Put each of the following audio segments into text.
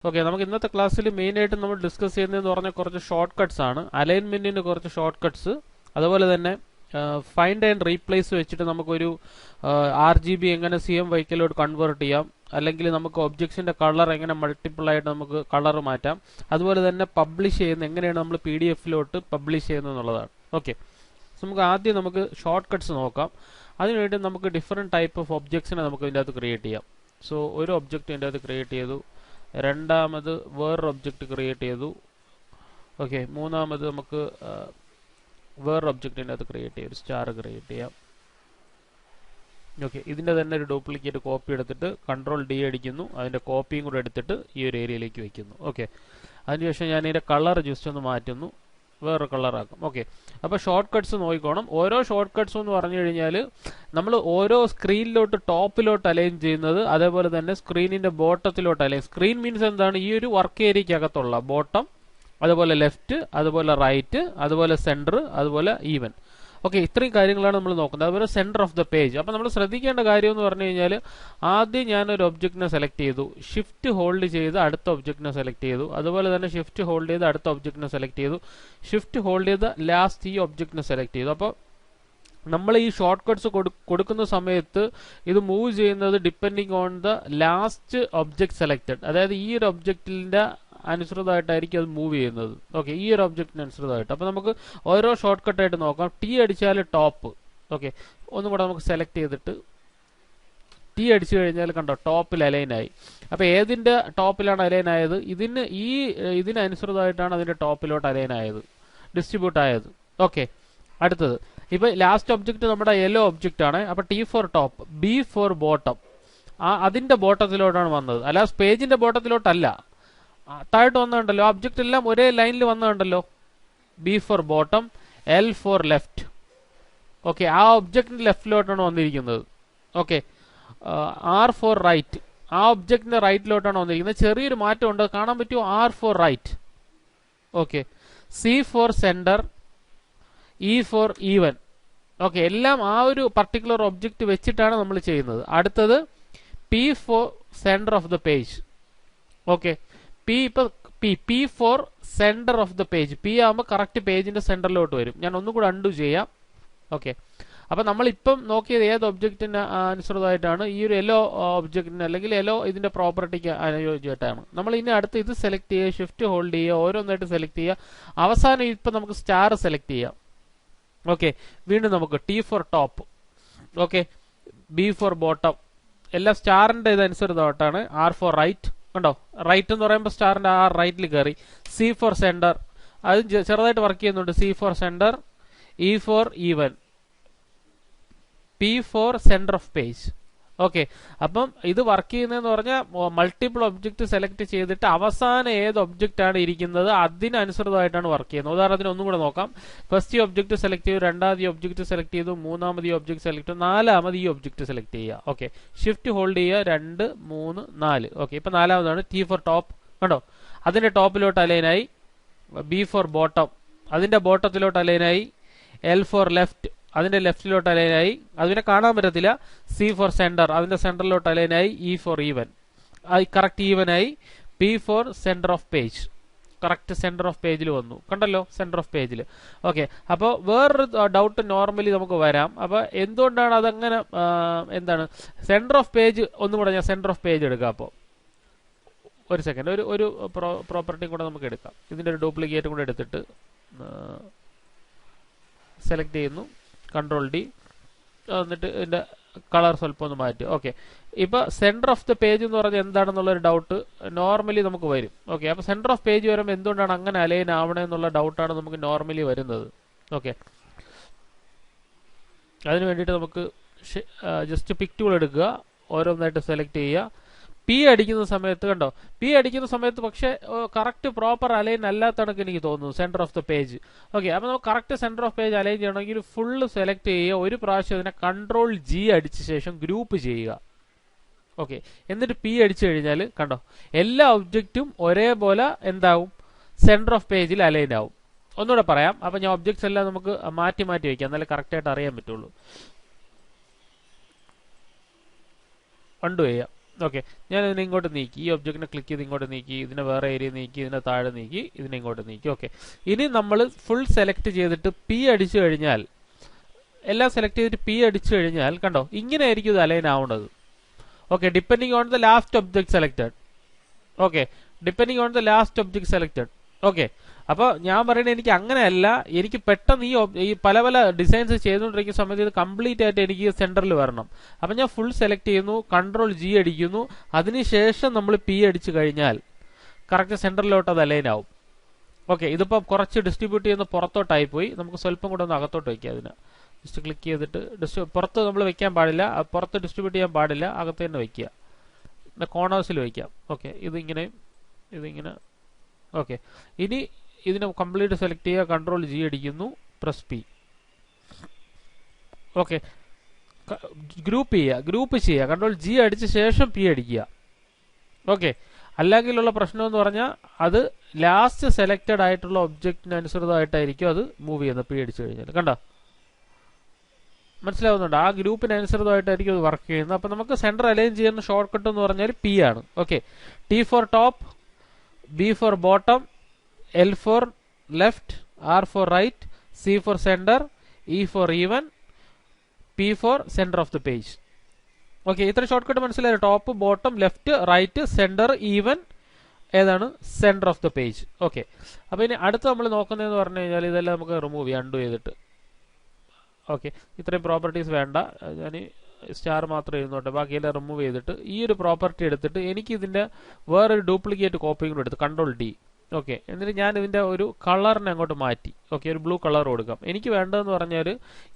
Okay, നമുക്ക് ഇന്നത്തെ ക്ലാസ്സിൽ മെയിനായിട്ട് നമ്മൾ ഡിസ്കസ് ചെയ്യുന്നതെന്ന് പറഞ്ഞാൽ കുറച്ച് ഷോർട്ട് കട്ട്സ് ആണ്. അലൈൻമെന്റിന് കുറച്ച് ഷോർട്ട് കട്ട്സ്, അതുപോലെ തന്നെ ഫൈൻഡ് ആൻഡ് റീപ്ലേസ് വെച്ചിട്ട് നമുക്കൊരു RGB എങ്ങനെ CMYKലോട്ട് കൺവേർട്ട് ചെയ്യാം, അല്ലെങ്കിൽ നമുക്ക് ഒബ്ജക്ട്സിന്റെ കളർ എങ്ങനെ മൾട്ടിപ്പിൾ ആയിട്ട് നമുക്ക് കളർ മാറ്റാം, അതുപോലെ തന്നെ പബ്ലിഷ് ചെയ്യുന്ന എങ്ങനെയാണ് നമ്മൾ PDFലോട്ട് പബ്ലിഷ് ചെയ്യുന്നത് എന്നുള്ളതാണ്. ഓക്കെ, നമുക്ക് ആദ്യം നമുക്ക് ഷോർട്ട് കട്ട്സ് നോക്കാം. അതിനുവേണ്ടി നമുക്ക് ഡിഫറെൻറ്റ് ടൈപ്പ് ഓഫ് ഒബ്ജക്ട്സിനെ നമുക്ക് ഇതിൻ്റെ അകത്ത് ക്രിയേറ്റ് ചെയ്യാം. സോ ഒരു ഒബ്ജക്റ്റ് ഇതിൻ്റെ അകത്ത് ക്രിയേറ്റ് ചെയ്തു, രണ്ടാമത് വേറൊരു ഒബ്ജക്റ്റ് ക്രിയേറ്റ് ചെയ്തു. ഓക്കെ, മൂന്നാമത് നമുക്ക് വേറൊരു ഒബ്ജക്റ്റിൻ്റെ അത് ക്രിയേറ്റ് ചെയ്യാം, ഒരു സ്റ്റാർ ക്രിയേറ്റ് ചെയ്യാം. ഓക്കെ, ഇതിൻ്റെ തന്നെ ഒരു ഡ്യൂപ്ലിക്കേറ്റ് കോപ്പി എടുത്തിട്ട് Ctrl+D അടിക്കുന്നു, അതിൻ്റെ കോപ്പിയും കൂടെ എടുത്തിട്ട് ഈ ഒരു ഏരിയയിലേക്ക് വയ്ക്കുന്നു. ഓക്കെ, അതിനുശേഷം ഞാൻ ഇതിൻ്റെ കളർ ജസ്റ്റ് ഒന്ന് മാറ്റുന്നു, വേറൊരു കളറാക്കും. ഓക്കെ, അപ്പോൾ ഷോർട്ട് കട്ട്സ് നോക്കിക്കോണം. ഓരോ ഷോർട്ട് കട്ട്സും എന്ന് പറഞ്ഞു കഴിഞ്ഞാൽ നമ്മൾ ഓരോ സ്ക്രീനിലോട്ട് ടോപ്പിലോട്ട് അലൈൻ ചെയ്യുന്നത്, അതേപോലെ തന്നെ സ്ക്രീനിന്റെ ബോട്ടത്തിലോട്ട് അലൈൻ. സ്ക്രീൻ മീൻസ് എന്താണ്? ഈ ഒരു വർക്ക് ഏരിയക്കകത്തുള്ള ബോട്ടം, അതുപോലെ ലെഫ്റ്റ്, അതുപോലെ റൈറ്റ്, അതുപോലെ സെന്റർ, അതുപോലെ ഈവൻ. ഓക്കെ, ഇത്രയും കാര്യങ്ങളാണ് നമ്മൾ നോക്കുന്നത്. അതുപോലെ സെന്റർ ഓഫ് ദ പേജ്. അപ്പോൾ നമ്മൾ ശ്രദ്ധിക്കേണ്ട കാര്യം എന്ന് പറഞ്ഞു കഴിഞ്ഞാൽ, ആദ്യം ഞാനൊരു ഒബ്ജക്റ്റിനെ സെലക്ട് ചെയ്തു, ഷിഫ്റ്റ് ഹോൾഡ് ചെയ്ത് അടുത്ത ഒബ്ജക്റ്റിനെ സെലക്ട് ചെയ്തു, അതുപോലെ തന്നെ ഷിഫ്റ്റ് ഹോൾഡ് ചെയ്ത് അടുത്ത ഒബ്ജക്റ്റിനെ സെലക്ട് ചെയ്തു, ഷിഫ്റ്റ് ഹോൾഡ് ചെയ്ത് ലാസ്റ്റ് ഈ ഒബ്ജക്റ്റിനെ സെലക്ട് ചെയ്തു. അപ്പോൾ നമ്മൾ ഈ ഷോർട്ട് കട്ട്സ് കൊടുക്കുന്ന സമയത്ത് ഇത് മൂവ് ചെയ്യുന്നത് depending on the last object selected. അതായത് ഈ ഒരു ഒബ്ജക്റ്റിന്റെ അനുസൃതമായിട്ടായിരിക്കും അത് മൂവ് ചെയ്യുന്നത്. ഓക്കെ, ഈ ഒരു ഒബ്ജക്റ്റിന് അനുസൃതമായിട്ട്. അപ്പോൾ നമുക്ക് ഓരോ ഷോർട്ട് കട്ടായിട്ട് നോക്കാം. T അടിച്ചാൽ ടോപ്പ്. ഓക്കെ, ഒന്നും കൂടെ നമുക്ക് സെലക്ട് ചെയ്തിട്ട് T അടിച്ചു കഴിഞ്ഞാൽ കണ്ടോ ടോപ്പിൽ അലൈൻ ആയി. അപ്പോൾ ഏതിന്റെ ടോപ്പിലാണ് അലൈൻ ആയത്? ഇതിനനുസൃതമായിട്ടാണ് അതിന്റെ ടോപ്പിലോട്ട് അലൈൻ ആയത്, ഡിസ്ട്രിബ്യൂട്ട് ആയത്. ഓക്കെ, അടുത്തത് ഇപ്പൊ ലാസ്റ്റ് ഒബ്ജക്റ്റ് നമ്മുടെ യെല്ലോ ഒബ്ജക്റ്റ് ആണ്. അപ്പൊ T for top, B for bottom, അതിന്റെ ബോട്ടത്തിലോട്ടാണ് വന്നത്, അല്ലാതെ പേജിന്റെ ബോട്ടത്തിലോട്ടല്ല. താഴോട്ട് വന്നുണ്ടല്ലോ, ഒബ്ജക്റ്റ് എല്ലാം ഒരേ ലൈനിൽ വന്നുണ്ടല്ലോ. B for bottom, L for left. Okay, ആ ഒബ്ജക്റ്റിന്റെ ലെഫ്റ്റിലോട്ടാണ് വന്നിരിക്കുന്നത്. ഓക്കെ, R ഫോർ റൈറ്റ്, ആ ഒബ്ജക്റ്റിന്റെ റൈറ്റിലോട്ടാണ് വന്നിരിക്കുന്നത്. ചെറിയൊരു മാറ്റം ഉണ്ട്, കാണാൻ പറ്റുമോ? R for right. Okay, C for centre, E for even. Okay, എല്ലാം ആ ഒരു പർട്ടിക്കുലർ ഒബ്ജക്റ്റ് വെച്ചിട്ടാണ് നമ്മൾ ചെയ്യുന്നത്. അടുത്തത് P for centre of the page. Okay, P for centre of the page. P ആകുമ്പോൾ കറക്റ്റ് പേജിന്റെ സെന്ററിലോട്ട് വരും. ഞാൻ ഒന്നും കൂടെ അൺഡു ചെയ്യാം. ഓക്കെ, അപ്പൊ നമ്മളിപ്പം നോക്കിയത് ഏത് ഒബ്ജക്റ്റിന് അനുസൃതമായിട്ടാണ്? ഈ ഒരു യെല്ലോ ഒബ്ജക്റ്റിന്, അല്ലെങ്കിൽ യെല്ലോ ഇതിന്റെ പ്രോപ്പർട്ടിക്ക് അനുയോജ്യമായിട്ടാണ്. നമ്മൾ ഇനി അടുത്ത് ഇത് സെലക്ട് ചെയ്യുക, ഷിഫ്റ്റ് ഹോൾഡ് ചെയ്യുക, ഓരോന്നായിട്ട് സെലക്ട് ചെയ്യുക. അവസാനം ഇപ്പം നമുക്ക് സ്റ്റാർ സെലക്ട് ചെയ്യാം. ഓക്കെ, വീണ്ടും നമുക്ക് T for top. Okay, B for bottom, എല്ലാം സ്റ്റാറിന്റെ ഇതനുസൃതമായിട്ടാണ്. R ഫോർ റൈറ്റ്, കണ്ടോ റൈറ്റ് എന്ന് പറയുമ്പോൾ സ്റ്റാറിന്റെ ആ റൈറ്റിൽ കയറി. C ഫോർ സെന്റർ, അത് ചെറുതായിട്ട് വർക്ക് ചെയ്യുന്നുണ്ട്. C for centre, E for even, P for centre of page. Okay, അപ്പം ഇത് വർക്ക് ചെയ്യുന്നതെന്ന് പറഞ്ഞാൽ മൾട്ടിപ്പിൾ ഒബ്ജക്റ്റ് സെലക്ട് ചെയ്തിട്ട് അവസാനം ഏത് ഒബ്ജക്റ്റ് ആണ് ഇരിക്കുന്നത് അതിനനുസൃതമായിട്ടാണ് വർക്ക് ചെയ്യുന്നത്. ഉദാഹരണത്തിന് ഒന്നും കൂടെ നോക്കാം. ഫസ്റ്റ് ഈ ഒബ്ജക്റ്റ് സെലക്ട് ചെയ്തു, രണ്ടാമത് ഈ ഒബ്ജക്റ്റ് സെലക്ട് ചെയ്തു, മൂന്നാമത് ഈ ഒബ്ജക്റ്റ് സെലക്ട് ചെയ്തു, നാലാമത് ഈ ഒബ്ജക്റ്റ് സെലക്ട് ചെയ്യുക. ഓക്കെ, ഷിഫ്റ്റ് ഹോൾഡ് ചെയ്യുക, 2, 3, 4. ഓക്കെ, ഇപ്പൊ നാലാമതാണ് T ഫോർ ടോപ്പ്. കണ്ടോ, അതിന്റെ ടോപ്പിലോട്ട് അലൈനായി. B ഫോർ ബോട്ടം, അതിന്റെ ബോട്ടത്തിലോട്ട് അലൈനായി. L ഫോർ ലെഫ്റ്റ്, അതിന്റെ ലെഫ്റ്റിലോട്ട് അലൈനായി. അതിനെ കാണാൻ പറ്റത്തില്ല. C ഫോർ സെന്റർ, അതിന്റെ സെന്ററിലോട്ട് അലൈനായി. E for even, correct even ആയി. P for centre of page, correct centre of പേജിൽ വന്നു. കണ്ടല്ലോ, സെന്റർ ഓഫ് പേജിൽ. ഓക്കെ, അപ്പോൾ വേറൊരു ഡൗട്ട് നോർമലി നമുക്ക് വരാം. അപ്പോൾ എന്തുകൊണ്ടാണ് അതങ്ങനെ, എന്താണ് സെന്റർ ഓഫ് പേജ്? ഒന്നുകൂടെ ഞാൻ സെന്റർ ഓഫ് പേജ് എടുക്കാം. അപ്പോൾ ഒരു സെക്കൻഡ്, ഒരു പ്രോപ്പർട്ടിയും കൂടെ നമുക്ക് എടുക്കാം. ഇതിന്റെ ഒരു ഡ്യൂപ്ലിക്കേറ്റ് കൂടെ എടുത്തിട്ട് സെലക്ട് ചെയ്യുന്നു, Ctrl+D, എന്നിട്ട് ഇതിന്റെ കളർ സ്വല്പം ഒന്ന് മാറ്റി. ഓക്കെ, ഇപ്പൊ സെന്റർ ഓഫ് ദ പേജ് എന്ന് പറഞ്ഞാൽ എന്താണെന്നുള്ളൊരു ഡൗട്ട് നോർമലി നമുക്ക് വരും. ഓക്കെ, അപ്പൊ സെന്റർ ഓഫ് പേജ് വരുമ്പോൾ എന്തുകൊണ്ടാണ് അങ്ങനെ അലൈൻ ആവണേ എന്നുള്ള ഡൗട്ടാണ് നമുക്ക് നോർമലി വരുന്നത്. ഓക്കെ, അതിന് വേണ്ടിയിട്ട് നമുക്ക് ജസ്റ്റ് പിക് ടൂൾ എടുക്കുക, ഓരോന്നായിട്ട് സെലക്ട് ചെയ്യുക. P അടിക്കുന്ന സമയത്ത് കണ്ടോ, P അടിക്കുന്ന സമയത്ത് പക്ഷേ കറക്റ്റ് പ്രോപ്പർ അലൈൻ അല്ലാത്തണക്ക് എനിക്ക് തോന്നുന്നു centre of the page. Okay, അപ്പോൾ നമുക്ക് correct centre of page align ചെയ്യണമെങ്കിൽ ഫുള്ള് സെലക്ട് ചെയ്യുക, ഒരു പ്രാവശ്യം അതിനെ Ctrl+G അടിച്ച ശേഷം ഗ്രൂപ്പ് ചെയ്യുക. ഓക്കെ, എന്നിട്ട് P അടിച്ചു കഴിഞ്ഞാൽ കണ്ടോ എല്ലാ ഒബ്ജക്റ്റും ഒരേപോലെ എന്താവും? സെന്റർ ഓഫ് പേജിൽ അലൈൻ ആവും. ഒന്നുകൂടെ പറയാം. അപ്പൊ ഞാൻ ഒബ്ജക്ട്സ് എല്ലാം നമുക്ക് മാറ്റി മാറ്റി വയ്ക്കാം, എന്നാലേ കറക്റ്റായിട്ട് അറിയാൻ പറ്റുള്ളൂ. അൺഡു ചെയ്യാം. ഓക്കെ, ഞാൻ ഇതിനെ ഇങ്ങോട്ട് നീക്കി, ഈ ഒബ്ജക്റ്റിനെ ക്ലിക്ക് ചെയ്ത് ഇങ്ങോട്ട് നീക്കി, ഇതിനെ വേറെ ഏരിയ നീക്കി, ഇതിനെ താഴെ നീക്കി, ഇതിനെ ഇങ്ങോട്ട് നീക്കി. ഓക്കെ, ഇനി നമ്മൾ ഫുൾ സെലക്ട് ചെയ്തിട്ട് പി അടിച്ചു കഴിഞ്ഞാൽ, എല്ലാം സെലക്ട് ചെയ്തിട്ട് പി അടിച്ചു കഴിഞ്ഞാൽ കണ്ടോ ഇങ്ങനെ ആയിരിക്കും ഇത് അലൈൻ ആവുന്നത്. Okay, depending on the last object selected. Okay, depending on the last object selected. Okay, അപ്പോൾ ഞാൻ പറയുന്നത് എനിക്ക് അങ്ങനെയല്ല, എനിക്ക് പെട്ടെന്ന് ഈ പല പല ഡിസൈൻസ് ചെയ്തുകൊണ്ടിരിക്കുന്ന സമയത്ത് ഇത് കംപ്ലീറ്റ് ആയിട്ട് എനിക്ക് സെന്ററിൽ വരണം. അപ്പം ഞാൻ ഫുൾ സെലക്ട് ചെയ്യുന്നു, കൺട്രോൾ ജി അടിക്കുന്നു, അതിനുശേഷം നമ്മൾ പി അടിച്ചു കഴിഞ്ഞാൽ കറക്റ്റ് സെന്ററിലോട്ട് അത് അലൈൻ ആവും. ഓക്കെ, ഇതിപ്പോൾ കുറച്ച് ഡിസ്ട്രിബ്യൂട്ട് ചെയ്യുന്ന പുറത്തോട്ടായി പോയി, നമുക്ക് സ്വല്പം കൂടെ ഒന്ന് അകത്തോട്ട് വയ്ക്കാം. അതിന് ജസ്റ്റ് ക്ലിക്ക് ചെയ്തിട്ട് പുറത്ത് നമ്മൾ വെക്കാൻ പാടില്ല, പുറത്ത് ഡിസ്ട്രിബ്യൂട്ട് ചെയ്യാൻ പാടില്ല, അകത്ത് തന്നെ വയ്ക്കുക, കോർണേഴ്സിൽ വയ്ക്കാം. ഓക്കെ, ഇതിങ്ങനെ. ഓക്കെ, ഇനി ഇതിനെ കംപ്ലീറ്റ് സെലക്ട് ചെയ്യുക, കൺട്രോൾ ജി അടിക്കുന്നു, പ്രസ് പി. ഓക്കെ, ഗ്രൂപ്പ് ചെയ്യുക, കൺട്രോൾ ജി അടിച്ച ശേഷം പി അടിക്കുക. ഓക്കെ, അല്ലെങ്കിലുള്ള പ്രശ്നം എന്ന് പറഞ്ഞാൽ അത് ലാസ്റ്റ് സെലക്റ്റഡ് ആയിട്ടുള്ള ഒബ്ജക്റ്റിന് അനുസൃതമായിട്ടായിരിക്കും അത് മൂവ് ചെയ്യുന്നത്. പി അടിച്ചു കഴിഞ്ഞാൽ കണ്ടോ, മനസ്സിലാവുന്നുണ്ട്? ആ ഗ്രൂപ്പിന് അനുസൃതമായിട്ടായിരിക്കും അത് വർക്ക് ചെയ്യുന്നത്. അപ്പം നമുക്ക് സെന്റർ അലൈൻ ചെയ്യുന്ന ഷോർട്ട് കട്ട് എന്ന് പറഞ്ഞാൽ പി ആണ്. Okay, T for top, B for bottom, L for left, R for right, C for center, E for even, P for center of the page. Okay, ഇത്ര short cut മനസ്സിലായോ? Top, bottom, left, right, centre, even, ഏതാണ് centre of the page. Okay, അപ്പോൾ ഇനി അടുത്ത് നമ്മൾ നോക്കുന്നതെന്ന് പറഞ്ഞു കഴിഞ്ഞാൽ ഇതെല്ലാം നമുക്ക് റിമൂവ് ചെയ്യാം, അൺഡു ചെയ്തിട്ട്. ഓക്കെ, ഇത്രയും പ്രോപ്പർട്ടീസ് വേണ്ട, ഞാൻ സ്റ്റാർ മാത്രം ഇരുന്നോട്ടെ, ബാക്കിയെല്ലാം റിമൂവ് ചെയ്തിട്ട് ഈ ഒരു പ്രോപ്പർട്ടി എടുത്തിട്ട് എനിക്ക് ഇതിൻ്റെ വേറൊരു ഡ്യൂപ്ലിക്കേറ്റ് കോപ്പിയും കൂടെ എടുത്ത് കൺട്രോൾ ഡി. ഓക്കെ, എന്നിട്ട് ഞാൻ ഇതിൻ്റെ ഒരു കളറിനെ അങ്ങോട്ട് മാറ്റി. ഓക്കെ, ഒരു ബ്ലൂ കളർ കൊടുക്കാം. എനിക്ക് വേണ്ടതെന്ന് പറഞ്ഞാൽ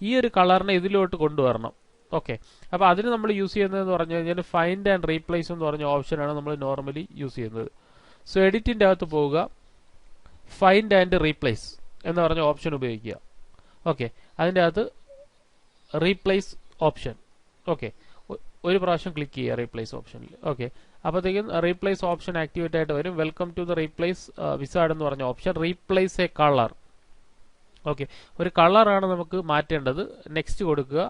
ഈ ഒരു കളറിനെ ഇതിലോട്ട് കൊണ്ടുവരണം. ഓക്കെ, അപ്പോൾ അതിന് നമ്മൾ യൂസ് ചെയ്യുന്നതെന്ന് പറഞ്ഞു കഴിഞ്ഞാൽ ഫൈൻഡ് ആൻഡ് റീപ്ലേസ് എന്ന് പറഞ്ഞ ഓപ്ഷനാണ് നമ്മൾ നോർമലി യൂസ് ചെയ്യുന്നത്. സോ എഡിറ്റിൻ്റെ അകത്ത് പോവുക, ഫൈൻഡ് ആൻഡ് റീപ്ലേസ് എന്ന് പറഞ്ഞ ഓപ്ഷൻ ഉപയോഗിക്കുക. ഓക്കെ, അതിൻ്റെ അകത്ത് റീപ്ലേസ് ഓപ്ഷൻ. ഓക്കെ, ഒരു പ്രാവശ്യം ക്ലിക്ക് ചെയ്യുക റീപ്ലേസ് ഓപ്ഷനിൽ. ഓക്കെ, അപ്പോഴത്തേക്കും റീപ്ലേസ് ഓപ്ഷൻ ആക്ടിവേറ്റ് ആയിട്ട് വരും. Welcome to the replace wizard എന്ന് പറഞ്ഞ option. Replace a colour. Okay, ഒരു കളറാണ് നമുക്ക് മാറ്റേണ്ടത്. നെക്സ്റ്റ് കൊടുക്കുക.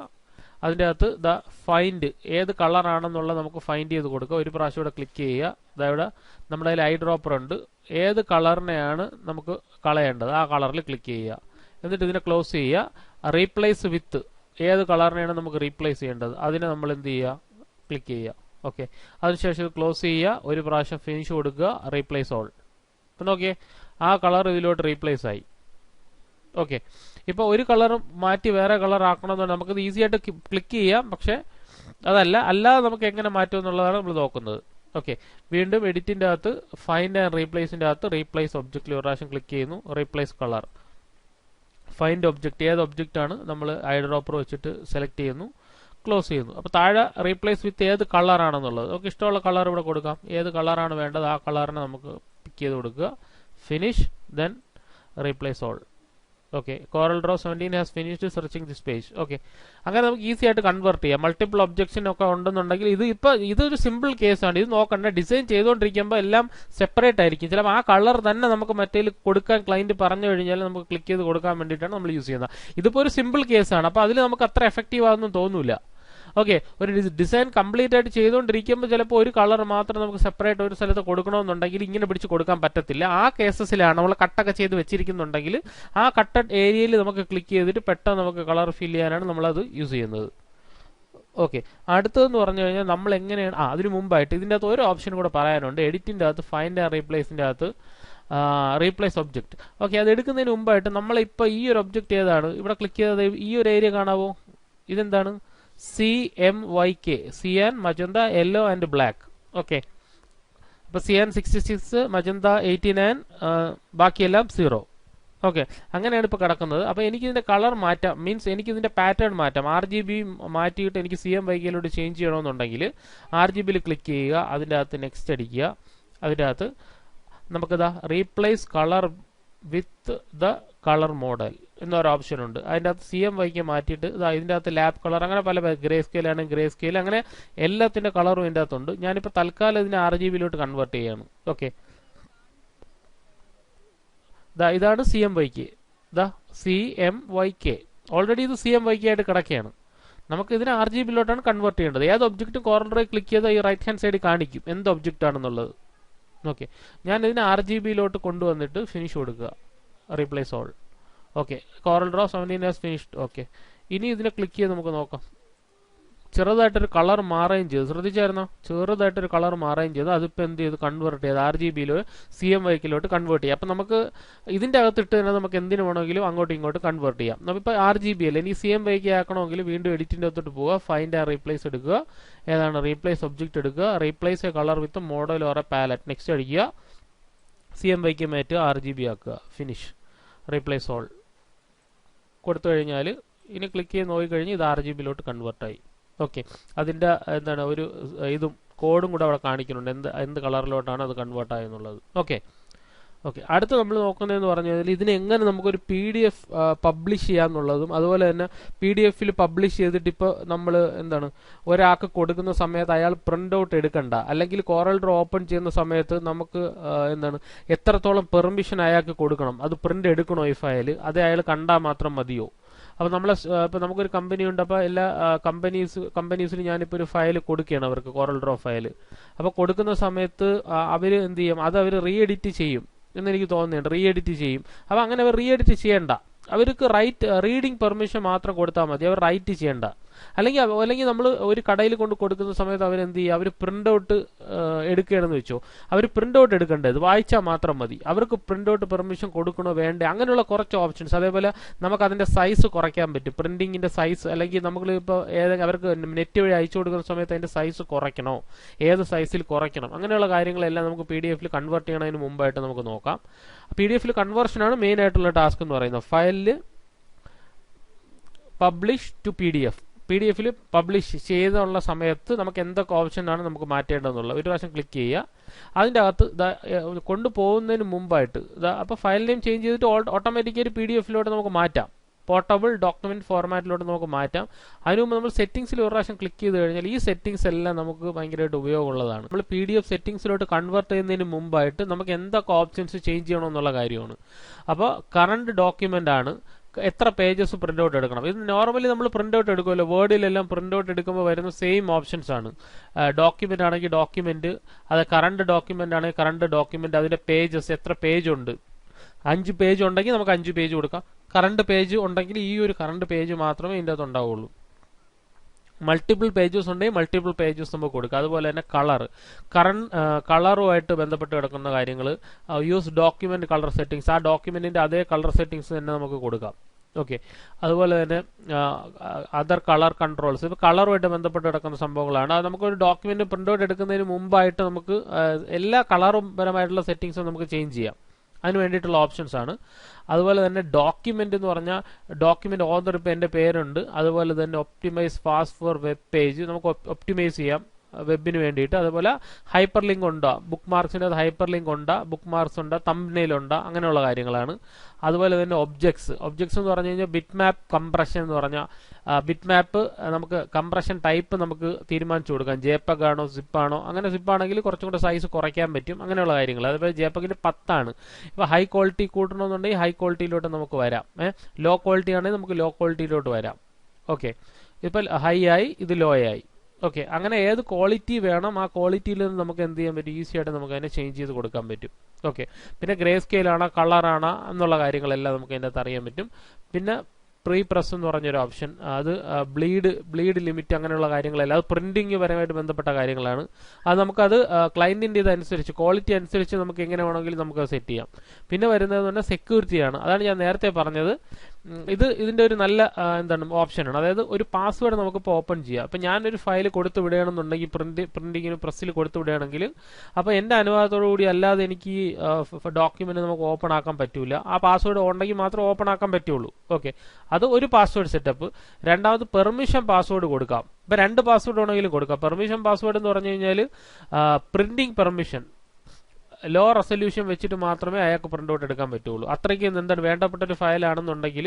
അതിൻ്റെ അകത്ത് ദ ഫൈൻഡ് ഏത് കളറാണെന്നുള്ളത് നമുക്ക് ഫൈൻഡ് ചെയ്ത് കൊടുക്കുക. ഒരു പ്രാവശ്യം ഇവിടെ ക്ലിക്ക് ചെയ്യുക. അതായത് നമ്മുടെ കയ്യിൽ ഐ ഡ്രോപ്പർ ഉണ്ട്. ഏത് കളറിനെയാണ് നമുക്ക് കളയേണ്ടത് ആ കളറിൽ ക്ലിക്ക് ചെയ്യുക. എന്നിട്ട് ഇതിനെ ക്ലോസ് ചെയ്യുക. റീപ്ലേസ് വിത്ത് ഏത് കളറിനെയാണ് നമുക്ക് റീപ്ലേസ് ചെയ്യേണ്ടത് അതിനെ നമ്മൾ എന്ത് ചെയ്യുക, ക്ലിക്ക് ചെയ്യുക. ഓക്കെ, അതിനുശേഷം ക്ലോസ് ചെയ്യുക. ഒരു പ്രാവശ്യം ഫിനിഷ് കൊടുക്കുക. Replace all. അപ്പം നോക്കിയേ, ആ കളർ ഇതിലോട്ട് റീപ്ലേസ് ആയി. ഓക്കെ, ഇപ്പോൾ ഒരു കളർ മാറ്റി വേറെ കളർ ആക്കണമെന്നുണ്ടെങ്കിൽ നമുക്കത് ഈസി ആയിട്ട് ക്ലിക്ക് ചെയ്യാം. പക്ഷേ അല്ലാതെ നമുക്ക് എങ്ങനെ മാറ്റും എന്നുള്ളതാണ് നമ്മൾ നോക്കുന്നത്. ഓക്കെ, വീണ്ടും എഡിറ്റിൻ്റെ അകത്ത് ഫൈൻഡ് ആൻഡ് റീപ്ലേസിൻ്റെ അകത്ത് റീപ്ലേസ് ഒബ്ജക്റ്റിൽ ഒരു പ്രാവശ്യം ക്ലിക്ക് ചെയ്യുന്നു. റീപ്ലേസ് കളർ, ഫൈൻഡ് ഒബ്ജക്റ്റ്, ഏത് ഒബ്ജക്റ്റ് ആണ് നമ്മൾ ഐ ഡ്രോപ്പർ വെച്ചിട്ട് സെലക്ട് ചെയ്യുന്നു, ക്ലോസ് ചെയ്യുന്നു. അപ്പോൾ താഴെ റീപ്ലേസ് വിത്ത് ഏത് കളറാണെന്നുള്ളത് നമുക്ക് ഇഷ്ടമുള്ള കളർ ഇവിടെ കൊടുക്കാം. ഏത് കളറാണ് വേണ്ടത് ആ കളറിനെ നമുക്ക് പിക്ക് ചെയ്ത് കൊടുക്കുക. Finish, then replace all. Okay, Corel Draw 17 has finished searching this page. Okay, അങ്ങനെ നമുക്ക് ഈസി ആയിട്ട് കൺവേർട്ട് ചെയ്യാം. മൾട്ടിപ്പിൾ ഒബ്ജക്ട്സിനൊക്കെ ഉണ്ടെന്നുണ്ടെങ്കിൽ ഇതൊരു സിമ്പിൾ കേസാണ്. ഇത് നോക്കണ്ട, ഡിസൈൻ ചെയ്തുകൊണ്ടിരിക്കുമ്പോൾ എല്ലാം സെപ്പറേറ്റ് ആയിരിക്കും. ചിലപ്പോൾ ആ കളർ തന്നെ നമുക്ക് മറ്റേൽ കൊടുക്കാൻ ക്ലയന്റ് പറഞ്ഞു കഴിഞ്ഞാൽ നമുക്ക് ക്ലിക്ക് ചെയ്ത് കൊടുക്കാൻ വേണ്ടിയിട്ടാണ് നമ്മൾ യൂസ് ചെയ്യുന്നത്. ഇതിപ്പോൾ ഒരു സിമ്പിൾ കേസാണ്. അപ്പോൾ അതിൽ നമുക്ക് അത്ര എഫക്റ്റീവ് ആണെന്ന് തോന്നില്ല. ഓക്കെ, ഒരു ഡിസൈൻ കംപ്ലീറ്റ് ആയിട്ട് ചെയ്തുകൊണ്ടിരിക്കുമ്പോൾ ചിലപ്പോൾ ഒരു കളർ മാത്രം നമുക്ക് സെപ്പറേറ്റ് ഒരു സ്ഥലത്ത് കൊടുക്കണമെന്നുണ്ടെങ്കിൽ ഇങ്ങനെ പിടിച്ച് കൊടുക്കാൻ പറ്റത്തില്ല. ആ കേസസിലാണ് നമ്മൾ കട്ടൊക്കെ ചെയ്ത് വെച്ചിരിക്കുന്നുണ്ടെങ്കിൽ ആ കട്ടഡ് ഏരിയയിൽ നമുക്ക് ക്ലിക്ക് ചെയ്തിട്ട് പെട്ടെന്ന് നമുക്ക് കളർ ഫിൽ ചെയ്യാനാണ് നമ്മളത് യൂസ് ചെയ്യുന്നത്. ഓക്കെ, അടുത്തതെന്ന് പറഞ്ഞു കഴിഞ്ഞാൽ നമ്മൾ എങ്ങനെയാണ് അതിന് മുമ്പായിട്ട് ഇതിൻ്റെ അകത്ത് ഒരു ഓപ്ഷൻ കൂടെ പറയാനുണ്ട്. എഡിറ്റിൻ്റെ അകത്ത് ഫൈൻഡ് ആൻഡ് റീപ്ലേസിൻ്റെ അകത്ത് റീപ്ലേസ് ഒബ്ജക്റ്റ്. ഓക്കെ, അത് എടുക്കുന്നതിന് മുമ്പായിട്ട് നമ്മളിപ്പോൾ ഈ ഒരു ഒബ്ജക്റ്റ് ഏതാണ് ഇവിടെ ക്ലിക്ക് ചെയ്തത്, ഈ ഒരു ഏരിയ കാണാവോ, ഇതെന്താണ് CMYK, cyan, magenta, yellow and black. Okay, അപ്പോൾ സിയാൻ 66, മജന്ത 89, ബാക്കിയെല്ലാം 0. ഓക്കെ, അങ്ങനെയാണ് ഇപ്പോൾ കിടക്കുന്നത്. അപ്പോൾ എനിക്കിതിൻ്റെ കളർ മാറ്റാം, മീൻസ് എനിക്കിതിൻ്റെ പാറ്റേൺ മാറ്റാം. RGB മാറ്റിയിട്ട് എനിക്ക് CMYKയിലോട്ട് ചേഞ്ച് ചെയ്യണമെന്നുണ്ടെങ്കിൽ RGBയിൽ ക്ലിക്ക് ചെയ്യുക. അതിൻ്റെ അകത്ത് നെക്സ്റ്റ് അടിക്കുക. അതിൻ്റെ അകത്ത് നമുക്കിതാ replace colour with the colour model എന്നൊരു ഓപ്ഷൻ ഉണ്ട്. അതിൻ്റെ അകത്ത് CMYK മാറ്റിയിട്ട് ഇതിൻ്റെ അകത്ത് ലാബ് കളർ, അങ്ങനെ പല ഗ്രേ സ്കെയിൽ ആണ്, ഗ്രേ സ്കെയിൽ, അങ്ങനെ എല്ലാത്തിൻ്റെ കളറും ഇതിൻ്റെ അകത്തുണ്ട്. ഞാനിപ്പോൾ തൽക്കാലം ഇതിനെ RGBയിലോട്ട് കൺവേർട്ട് ചെയ്യാണ്. ഓക്കെ, ഇതാണ് CMYK. CMYK ഓൾറെഡി ഇത് CMYK ആയിട്ട് കിടക്കുകയാണ്. നമുക്ക് ഇതിനെ RGBയിലോട്ടാണ് കൺവേർട്ട് ചെയ്യേണ്ടത്. ഏത് ഒബ്ജക്റ്റ് കോർണറിൽ ക്ലിക്ക് ചെയ്താൽ ഈ റൈറ്റ് ഹാൻഡ് സൈഡിൽ കാണിക്കും എന്ത് ഒബ്ജക്റ്റ് ആണെന്നുള്ളത്. ഓക്കെ, ഞാൻ ഇതിനെ RGBയിലോട്ട് കൊണ്ടുവന്നിട്ട് ഫിനിഷ് കൊടുക്കുക, replace all. Okay, Corel Draw 17 has finished. Okay, ഇനി ഇതിനെ ക്ലിക്ക് ചെയ്ത് നമുക്ക് നോക്കാം. ചെറുതായിട്ടൊരു കളർ മാറുകയും ചെയ്തു, ശ്രദ്ധിച്ചായിരുന്നോ? ചെറുതായിട്ടൊരു കളർ മാറുകയും ചെയ്തു. അതിപ്പോൾ എന്ത് ചെയ്തു? കൺവേർട്ട് ചെയ്ത് RGBയിലോ CMYKയിലോട്ട് കൺവേർട്ട് ചെയ്യാം. അപ്പം നമുക്ക് ഇതിൻ്റെ അകത്തിട്ട് തന്നെ നമുക്ക് എന്തിനു വേണമെങ്കിലും അങ്ങോട്ടും ഇങ്ങോട്ടും കൺവേർട്ട് ചെയ്യാം. നമ്മളിപ്പോൾ RGB അല്ലേ, ഇനി CMYK ആക്കണമെങ്കിൽ വീണ്ടും എഡിറ്റിൻ്റെ അകത്തോട്ട് പോവുക, ഫൈൻഡ് ആൻഡ് റീപ്ലേസ് എടുക്കുക. ഏതാണ്? റീപ്ലേസ് ഒബ്ജക്റ്റ് എടുക്കുക, replace a colour with model or a palette. Next അടിക്കുക, CMYK മാറ്റുക, RGB ആക്കുക, ഫിനിഷ്, റീപ്ലേസ് ഓൾ കൊടുത്തു കഴിഞ്ഞാൽ ഇനി ക്ലിക്ക് ചെയ്ത് നോക്കിക്കഴിഞ്ഞ് ഇത് RGBയിലോട്ട് കൺവേർട്ടായി. ഓക്കെ, അതിൻ്റെ എന്താണ് ഒരു ഇതും കോഡും കൂടെ അവിടെ കാണിക്കുന്നുണ്ട്, എന്ത് കളറിലോട്ടാണ് അത് കൺവേർട്ട് ആയെന്നുള്ളത്. ഓക്കെ, അടുത്ത് നമ്മൾ നോക്കുന്നതെന്ന് പറഞ്ഞു കഴിഞ്ഞാൽ ഇതിന് എങ്ങനെ നമുക്കൊരു PDF പബ്ലിഷ് ചെയ്യാമെന്നുള്ളതും, അതുപോലെ തന്നെ PDF പബ്ലിഷ് ചെയ്തിട്ട് ഇപ്പോൾ നമ്മൾ എന്താണ് ഒരാൾക്ക് കൊടുക്കുന്ന സമയത്ത് അയാൾ പ്രിൻ്റ് ഔട്ട് എടുക്കണ്ട, അല്ലെങ്കിൽ കോറൽ ഡ്രോ ഓപ്പൺ ചെയ്യുന്ന സമയത്ത് നമുക്ക് എന്താണ് എത്രത്തോളം പെർമിഷൻ അയാൾക്ക് കൊടുക്കണം, അത് പ്രിൻ്റ് എടുക്കണോ ഈ ഫയൽ, അത് അയാൾ കണ്ടാൽ മാത്രം മതിയോ? അപ്പോൾ ഇപ്പോൾ നമുക്കൊരു കമ്പനി ഉണ്ട്, അപ്പോൾ എല്ലാ കമ്പനീസിന് ഞാനിപ്പോൾ ഒരു ഫയൽ കൊടുക്കുകയാണ് അവർക്ക്, കോറൽ ഡ്രോ ഫയൽ. അപ്പോൾ കൊടുക്കുന്ന സമയത്ത് അവർ എന്ത് ചെയ്യും? അത് അവർ റീ എഡിറ്റ് ചെയ്യും എന്നെനിക്ക് തോന്നുന്നുണ്ട്, റീ എഡിറ്റ് ചെയ്യും. അപ്പോൾ അങ്ങനെ അവർ റീ എഡിറ്റ് ചെയ്യണ്ട, അവർക്ക് റീഡിങ് പെർമിഷൻ മാത്രം കൊടുത്താൽ മതി, അവർ റൈറ്റ് ചെയ്യണ്ട. അല്ലെങ്കിൽ നമ്മൾ ഒരു കടയിൽ കൊണ്ട് കൊടുക്കുന്ന സമയത്ത് അവരെന്ത് ചെയ്യുക? അവർ പ്രിൻ്റ് ഔട്ട് എടുക്കുകയാണെന്ന് വെച്ചോ, അവർ പ്രിൻ്റ് ഔട്ട് എടുക്കേണ്ടത് വായിച്ചാൽ മാത്രം മതി, അവർക്ക് പ്രിൻ്റ് ഔട്ട് പെർമിഷൻ കൊടുക്കണോ വേണ്ടേ, അങ്ങനെയുള്ള കുറച്ച് ഓപ്ഷൻസ്. അതേപോലെ നമുക്ക് അതിൻ്റെ സൈസ് കുറയ്ക്കാൻ പറ്റും, പ്രിൻറ്റിങ്ങിൻ്റെ സൈസ്. അല്ലെങ്കിൽ നമ്മളിപ്പോൾ അവർക്ക് നെറ്റ് വഴി അയച്ചു കൊടുക്കുന്ന സമയത്ത് അതിൻ്റെ സൈസ് കുറയ്ക്കണോ, ഏത് സൈസിൽ കുറയ്ക്കണം, അങ്ങനെയുള്ള കാര്യങ്ങളെല്ലാം നമുക്ക് PDF കൺവേർട്ട് ചെയ്യണതിന് മുമ്പായിട്ട് നമുക്ക് നോക്കാം. PDF കൺവേർഷനാണ് മെയിൻ ആയിട്ടുള്ള ടാസ്ക് എന്ന് പറയുന്നത്. ഫയലിൽ പബ്ലിഷ് ടു PDF പബ്ലിഷ് ചെയ്തുള്ള സമയത്ത് നമുക്ക് എന്തൊക്കെ ഓപ്ഷനാണ് നമുക്ക് മാറ്റേണ്ടതെന്നുള്ളത് ഒരു പ്രാവശ്യം ക്ലിക്ക് ചെയ്യുക. അതിൻ്റെ അകത്ത് കൊണ്ടുപോകുന്നതിന് മുമ്പായിട്ട് അപ്പോൾ ഫയൽ നെയിം ചേഞ്ച് ചെയ്തിട്ട് ഓട്ടോമാറ്റിക്കായി PDF നമുക്ക് മാറ്റാം, പോർട്ടബിൾ ഡോക്യുമെന്റ് ഫോർമാറ്റിലോട്ട് നമുക്ക് മാറ്റാം. അതിന് മുമ്പ് നമ്മൾ സെറ്റിംഗ്സിൽ ഒരു പ്രാവശ്യം ക്ലിക്ക് ചെയ്ത് കഴിഞ്ഞാൽ ഈ സെറ്റിംഗ്സ് എല്ലാം നമുക്ക് ഭയങ്കരമായിട്ട് ഉപയോഗമുള്ളതാണ്. നമ്മൾ PDF സെറ്റിംഗ്സിലോട്ട് കൺവേർട്ട് ചെയ്യുന്നതിന് മുമ്പായിട്ട് നമുക്ക് എന്തൊക്കെ ഓപ്ഷൻസ് ചേഞ്ച് ചെയ്യണമെന്നുള്ള കാര്യമാണ്. അപ്പോൾ കറണ്ട് ഡോക്യുമെന്റ് ആണ്, എത്ര പേജസ് പ്രിന്റ് ഔട്ട് എടുക്കണം. ഇത് നോർമലി നമ്മൾ പ്രിന്റ് ഔട്ട് എടുക്കുമല്ലോ, വേർഡിലെല്ലാം പ്രിന്റ് ഔട്ട് എടുക്കുമ്പോൾ വരുന്ന സെയിം ഓപ്ഷൻസ് ആണ്. ഡോക്യുമെന്റ് ആണെങ്കിൽ ഡോക്യുമെന്റ്, അത് കറണ്ട് ഡോക്യുമെന്റ് ആണെങ്കിൽ കറണ്ട് ഡോക്യുമെന്റ്, അതിന്റെ പേജസ് എത്ര പേജ് ഉണ്ട്. 5 പേജ് ഉണ്ടെങ്കിൽ നമുക്ക് 5 പേജ് കൊടുക്കാം. കറണ്ട് പേജ് ഉണ്ടെങ്കിൽ ഈ ഒരു കറണ്ട് പേജ് മാത്രമേ ഇതിൻ്റെ അകത്ത് ഉണ്ടാവുള്ളൂ. മൾട്ടിപ്പിൾ പേജസ് ഉണ്ടെങ്കിൽ മൾട്ടിപ്പിൾ പേജസ് നമുക്ക് കൊടുക്കാം. അതുപോലെ തന്നെ കളറുമായിട്ട് ബന്ധപ്പെട്ട് കിടക്കുന്ന കാര്യങ്ങൾ, യൂസ് ഡോക്യുമെന്റ് കളർ സെറ്റിംഗ്സ്, ആ ഡോക്യുമെന്റിന്റെ അതേ കളർ സെറ്റിംഗ്സ് തന്നെ നമുക്ക് കൊടുക്കാം. ഓക്കെ, അതുപോലെ തന്നെ അതർ കളർ കൺട്രോൾസ്, ഇപ്പോൾ കളറുമായിട്ട് ബന്ധപ്പെട്ട് കിടക്കുന്ന സംഭവങ്ങളാണ്. അത് നമുക്കൊരു ഡോക്യുമെന്റ് പ്രിന്റ് ഔട്ട് എടുക്കുന്നതിന് മുമ്പായിട്ട് നമുക്ക് എല്ലാ കളറും പരമായിട്ടുള്ള സെറ്റിംഗ്സും നമുക്ക് ചേഞ്ച് ചെയ്യാം. അതിന് വേണ്ടിയിട്ടുള്ള ഓപ്ഷൻസ് ആണ്. അതുപോലെ തന്നെ ഡോക്യുമെന്റ് എന്ന് പറഞ്ഞാൽ ഡോക്യുമെന്റ് ഓതർ ഇപ്പോൾ എൻ്റെ പേരുണ്ട്. അതുപോലെ തന്നെ optimise fast four web page നമുക്ക് ഒപ്റ്റിമൈസ് ചെയ്യാം വെബിന് വേണ്ടിയിട്ട്. അതുപോലെ ഹൈപ്പർ ലിങ്ക് ഉണ്ടോ, ബുക്ക് മാർക്സിൻ്റെ ഹൈപ്പർ ലിങ്ക് ഉണ്ടോ, ബുക്ക് മാർക്സ് ഉണ്ടോ, തംബ്നെയിൽ ഉണ്ടോ, അങ്ങനെയുള്ള കാര്യങ്ങളാണ്. അതുപോലെ തന്നെ ഒബ്ജക്ട്സ് എന്ന് പറഞ്ഞു കഴിഞ്ഞാൽ ബിറ്റ് മാപ്പ് കംപ്രഷൻ എന്ന് പറഞ്ഞാൽ ബിറ്റ് മാപ്പ് നമുക്ക് കംപ്രഷൻ ടൈപ്പ് നമുക്ക് തീരുമാനിച്ചു കൊടുക്കാം, JPEG ആണോ സിപ്പ് ആണോ. അങ്ങനെ സിപ്പ് ആണെങ്കിൽ കുറച്ചും കൂടെ സൈസ് കുറയ്ക്കാൻ പറ്റും, അങ്ങനെയുള്ള കാര്യങ്ങൾ. അതുപോലെ JPEG 10 ആണ്. ഇപ്പോൾ ഹൈ ക്വാളിറ്റി കൂട്ടണമെന്നുണ്ടെങ്കിൽ ഹൈ ക്വാളിറ്റിയിലോട്ട് നമുക്ക് വരാം, ലോ ക്വാളിറ്റി ആണെങ്കിൽ നമുക്ക് ലോ ക്വാളിറ്റിയിലോട്ട് വരാം. ഓക്കെ, ഇപ്പോൾ ഹൈ ആയി, ഇത് ലോ ആയി. ഓക്കെ, അങ്ങനെ ഏത് ക്വാളിറ്റി വേണം ആ ക്വാളിറ്റിയിൽ നിന്ന് നമുക്ക് എന്ത് ചെയ്യാൻ പറ്റും, ഈസി ആയിട്ട് നമുക്ക് അതിനെ ചേഞ്ച് ചെയ്ത് കൊടുക്കാൻ പറ്റും. ഓക്കെ, പിന്നെ ഗ്രേ സ്കെയിലാണോ കളറാണോ എന്നുള്ള കാര്യങ്ങളെല്ലാം നമുക്ക് അതിൻ്റെ അകത്ത് അറിയാൻ പറ്റും. പിന്നെ പ്രീ പ്രസ് എന്ന് പറഞ്ഞൊരു ഓപ്ഷൻ, അത് ബ്ലീഡ് ലിമിറ്റ് അങ്ങനെയുള്ള കാര്യങ്ങളെല്ലാം അത് പ്രിന്റിങ് പരമായിട്ട് ബന്ധപ്പെട്ട കാര്യങ്ങളാണ്. അത് നമുക്കത് ക്ലയന്റിൻ്റെ ഇതനുസരിച്ച് ക്വാളിറ്റി അനുസരിച്ച് നമുക്ക് എങ്ങനെ വേണമെങ്കിലും നമുക്ക് സെറ്റ് ചെയ്യാം. പിന്നെ വരുന്നത് തന്നെ സെക്യൂരിറ്റിയാണ്. അതാണ് ഞാൻ നേരത്തെ പറഞ്ഞത്. ഇതിന്റെ ഒരു നല്ല ഓപ്ഷനാണ്. അതായത് ഒരു പാസ്വേഡ് നമുക്കിപ്പോൾ ഓപ്പൺ ചെയ്യാം. അപ്പം ഞാനൊരു ഫയൽ കൊടുത്തു വിടുകയാണെന്നുണ്ടെങ്കിൽ പ്രിന്റിങ്ങിന് പ്രസ്സിൽ കൊടുത്തു വിടുകയാണെങ്കിൽ അപ്പോൾ എൻ്റെ അനുവാദത്തോടു കൂടി അല്ലാതെ എനിക്ക് ഈ ഡോക്യുമെന്റ് നമുക്ക് ഓപ്പൺ ആക്കാൻ പറ്റൂല. ആ പാസ്വേഡ് ഉണ്ടെങ്കിൽ മാത്രം ഓപ്പൺ ആക്കാൻ പറ്റുള്ളൂ. ഓക്കെ, അത് ഒരു പാസ്വേഡ് സെറ്റപ്പ്. രണ്ടാമത് പെർമിഷൻ പാസ്വേഡ് കൊടുക്കാം. ഇപ്പം 2 പാസ്വേഡ് വേണമെങ്കിലും കൊടുക്കാം. പെർമിഷൻ പാസ്വേഡ് എന്ന് പറഞ്ഞു കഴിഞ്ഞാൽ പ്രിന്റിംഗ് പെർമിഷൻ, ലോ റെസൊല്യൂഷൻ വെച്ചിട്ട് മാത്രമേ അയാൾക്ക് പ്രിന്റ് ഔട്ട് എടുക്കാൻ പറ്റുള്ളൂ. അത്രയ്ക്ക് വേണ്ടപ്പെട്ട ഒരു ഫയലാണെന്നുണ്ടെങ്കിൽ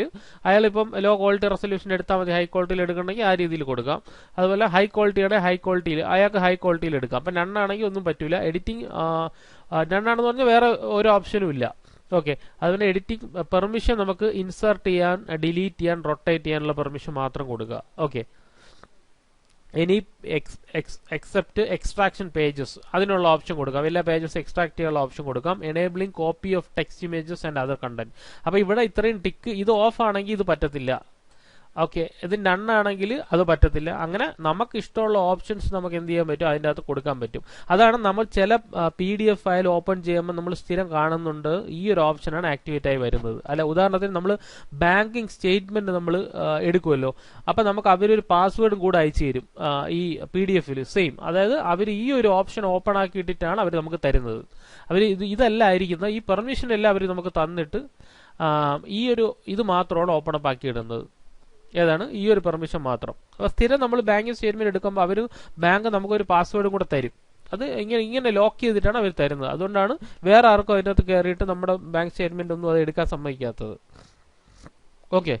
അയാളിപ്പം ലോ ക്വാളിറ്റി റെസൊല്യൂഷൻ എടുത്താൽ മതി, ഹൈ ക്വാളിറ്റിയിൽ എടുക്കണമെങ്കിൽ ആ രീതിയിൽ കൊടുക്കാം. അതുപോലെ ഹൈ ക്വാളിറ്റിയുടെ ഹൈ ക്വാളിറ്റിയിൽ അയാൾക്ക് ഹൈ ക്വാളിറ്റിയിൽ എടുക്കാം. അപ്പം നണ്ണാണെങ്കിൽ ഒന്നും പറ്റൂല. എഡിറ്റിംഗ് നണ്ണാണെന്ന് പറഞ്ഞാൽ വേറെ ഒരു ഓപ്ഷനും ഇല്ല. ഓക്കെ, അതുപോലെ എഡിറ്റിംഗ് പെർമിഷൻ നമുക്ക് ഇൻസേർട്ട് ചെയ്യാൻ, ഡിലീറ്റ് ചെയ്യാൻ, റൊട്ടേറ്റ് ചെയ്യാനുള്ള പെർമിഷൻ മാത്രം കൊടുക്കുക. ഓക്കെ, ഇനി എക്സെപ്റ്റ് എക്സ്ട്രാക്ഷൻ പേജസ് അതിനുള്ള ഓപ്ഷൻ കൊടുക്കാം. എല്ലാ പേജസ് എക്സ്ട്രാക്ട് ചെയ്യാനുള്ള ഓപ്ഷൻ കൊടുക്കാം. Enabling copy of text images and other content. അപ്പോൾ ഇവിടെ ഇത്രയും ടിക്ക് ഇത് ഓഫ് ആണെങ്കിൽ ഇത് പറ്റത്തില്ല. ഓക്കെ, ഇത് നണ്ണാണെങ്കിൽ അത് പറ്റത്തില്ല. അങ്ങനെ നമുക്ക് ഇഷ്ടമുള്ള ഓപ്ഷൻസ് നമുക്ക് എന്ത് ചെയ്യാൻ പറ്റും, അതിൻ്റെ അകത്ത് കൊടുക്കാൻ പറ്റും. അതാണ് നമ്മൾ ചില PDF ഫയൽ ഓപ്പൺ ചെയ്യുമ്പോൾ നമ്മൾ സ്ഥിരം കാണുന്നുണ്ട് ഈ ഒരു ഓപ്ഷനാണ് ആക്ടിവേറ്റ് ആയി വരുന്നത്. അല്ല, ഉദാഹരണത്തിന് നമ്മൾ ബാങ്കിങ് സ്റ്റേറ്റ്മെന്റ് നമ്മൾ എടുക്കുമല്ലോ, അപ്പം നമുക്ക് അവരൊരു പാസ്വേഡും കൂടെ അയച്ചു തരും ഈ PDF സെയിം. അതായത് അവർ ഈ ഒരു ഓപ്ഷൻ ഓപ്പൺ ആക്കിയിട്ടിട്ടാണ് അവർ നമുക്ക് തരുന്നത്. അവർ ഇതല്ല ആയിരിക്കുന്നത്, ഈ പെർമിഷൻ എല്ലാം അവർ നമുക്ക് തന്നിട്ട് ഈ ഒരു ഇത് മാത്രമാണ് ഓപ്പൺ അപ്പ് ആക്കി ഇടുന്നത്. ഏതാണ് ഈ ഒരു പെർമിഷൻ മാത്രം. അപ്പോൾ സ്ഥിരം നമ്മൾ ബാങ്കിങ് സ്റ്റേറ്റ്മെന്റ് എടുക്കുമ്പോൾ അവർ ബാങ്ക് നമുക്കൊരു പാസ്വേഡും കൂടെ തരും. അത് ഇങ്ങനെ ലോക്ക് ചെയ്തിട്ടാണ് അവർ തരുന്നത്. അതുകൊണ്ടാണ് വേറെ ആർക്കും അതിനകത്ത് കയറിയിട്ട് നമ്മുടെ ബാങ്ക് സ്റ്റേറ്റ്മെന്റ് ഒന്നും അത് എടുക്കാൻ സമ്മതിക്കാത്തത്. ഓക്കെ.